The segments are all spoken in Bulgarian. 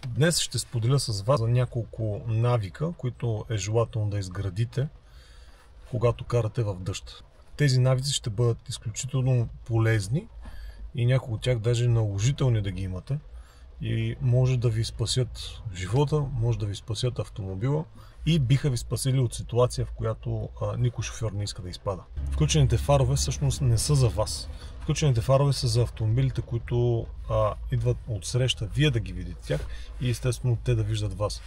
Днес ще споделя с вас за няколко навика, които е желателно да изградите, когато карате в дъжд. Тези навици ще бъдат изключително полезни и някои от тях даже наложителни да ги имате. И може да ви спасят живота, може да ви спасят автомобила и биха ви спасили от ситуация, в която никой шофьор не иска да изпада. Включените фарове всъщност не са за вас. Включените фарове са за автомобилите, които идват от среща, вие да ги видите тях и естествено те да виждат вас.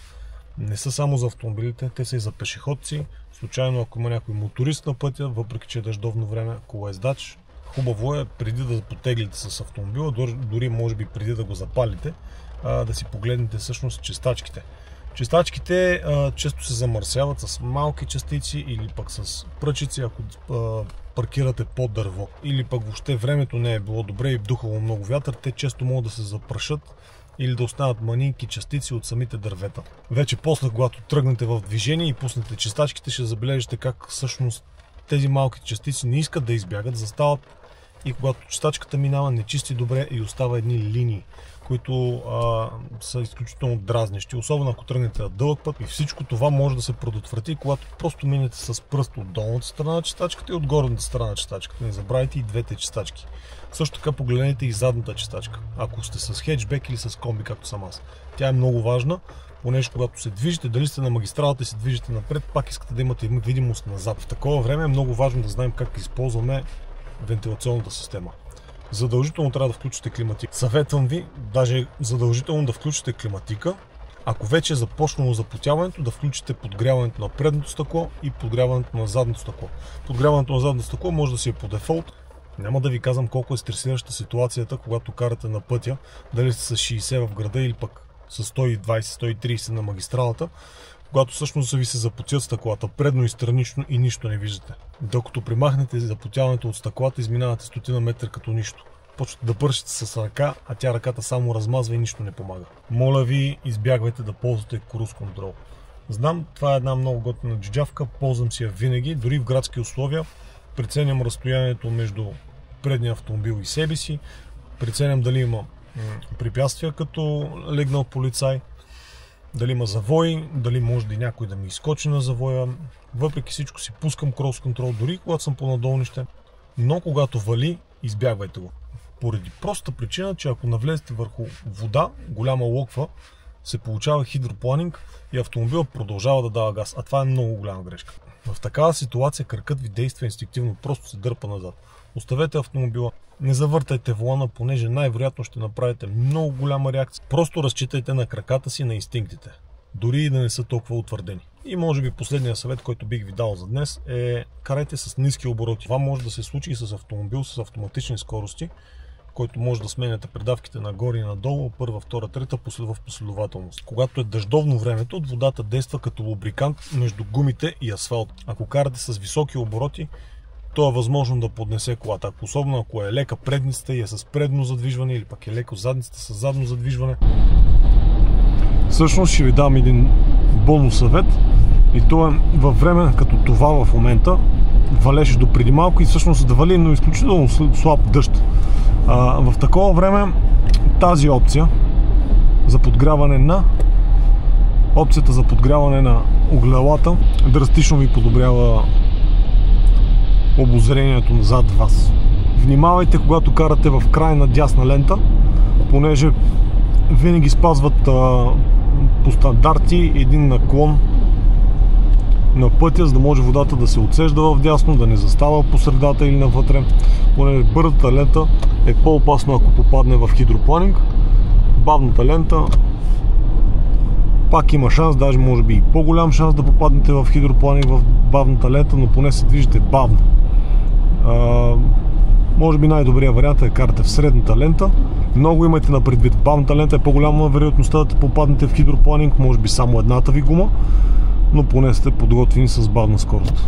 Не са само за автомобилите, те са и за пешеходци. Случайно ако има някой моторист на пътя, въпреки че е дъждовно време, колоездач, хубаво е преди да потеглите с автомобила, дори може би преди да го запалите, да си погледнете всъщност чистачките. Чистачките често се замърсяват с малки частици или пък с пръчици, ако паркирате под дърво. Или пък въобще времето не е било добре и духало много вятър, те често могат да се запрашат или да останат манинки частици от самите дървета. Вече после, когато тръгнете в движение и пуснете чистачките, ще забележите как всъщност тези малки частици не искат да избягат, застават и когато чистачката минава, не чисти добре и остава едни линии, които са изключително дразнещи, особено ако тръгнете на дълъг път. И всичко това може да се предотврати, когато просто минете с пръст от долната страна на чистачката и от горната страна на чистачката. Не забравяйте и двете чистачки. Също така погледнете и задната чистачка, ако сте с хеджбек или с комби, както съм аз. Тя е много важна, понеже когато се движите, дали сте на магистралата и се движите напред, пак искате да имате видимост назад. В такова време е много важно да знаем как използваме вентилационната система. Задължително трябва да включите климатика. Съветвам ви, даже задължително да включите климатика. Ако вече е започнало запотяването, да включите подгряването на предното стъкло и подгряването на задното стъкло. Подгряването на задното стъкло може да си е по дефолт. Няма да ви казвам колко е стресираща ситуацията, когато карате на пътя, дали сте с 60 в града или пък с 120-130 на магистралата, когато всъщност ви се запотят стъклата предно и странично и нищо не виждате. Докато примахнете запотяването от стъклата, изминавате стотина метра като нищо. Почвате да бършите с ръка, а тя ръката само размазва и нищо не помага. Моля ви, избягвайте да ползвате cruise контрол. Знам, това е една много готина джиджавка, ползвам си я винаги, дори в градски условия. Преценям разстоянието между предния автомобил и себе си, преценям дали има препятствия като легнал полицай, дали има завой, дали може да някой да ми изскочи на завоя. Въпреки всичко си пускам крос контрол, дори когато съм по надолнище, но когато вали, избягвайте го. Поради простата причина, че ако навлезете върху вода, голяма локва, се получава хидропланинг и автомобилът продължава да дава газ, а това е много голяма грешка. В такава ситуация кракът ви действа инстинктивно, просто се дърпа назад. Оставете автомобила, не завъртайте волана, понеже най-вероятно ще направите много голяма реакция. Просто разчитайте на краката си, на инстинктите, дори и да не са толкова утвърдени. И може би последният съвет, който бих ви дал за днес е: карайте с ниски обороти. Това може да се случи и с автомобил с автоматични скорости, който може да сменяте предавките нагоре и надолу, първа, втора, трета, в последователност. Когато е дъждовно времето, от водата действа като лубрикант между гумите и асфалт. Ако карате с високи обороти, то е възможно да поднесе колата. Особено ако е лека предницата и е с предно задвижване, или пък е леко задницата с задно задвижване. Всъщност ще ви дам един бонус съвет, и то е във време като това в момента, валеше до преди малко и всъщност да вали, но изключително слаб дъжд. В такова време тази опция за подгряване на огледалата драстично ви подобрява обозрението назад вас. Внимавайте, когато карате в крайна дясна лента, понеже винаги спазват по стандарти един наклон на пътя, за да може водата да се отсежда в дясно, да не застава по средата или навътре, понеже бързата лента е по-опасно, ако попадне в хидропланинг. Бавната лента пак има шанс, даже може би и по-голям шанс да попаднете в хидропланинг в бавната лента, но поне се движите бавно. Може би най-добрият вариант е да карате в средната лента. Много имайте на предвид, бавната лента е по-голяма вероятността да попаднете в хидропланинг, може би само едната ви гума, но поне сте подготвени с бавна скорост.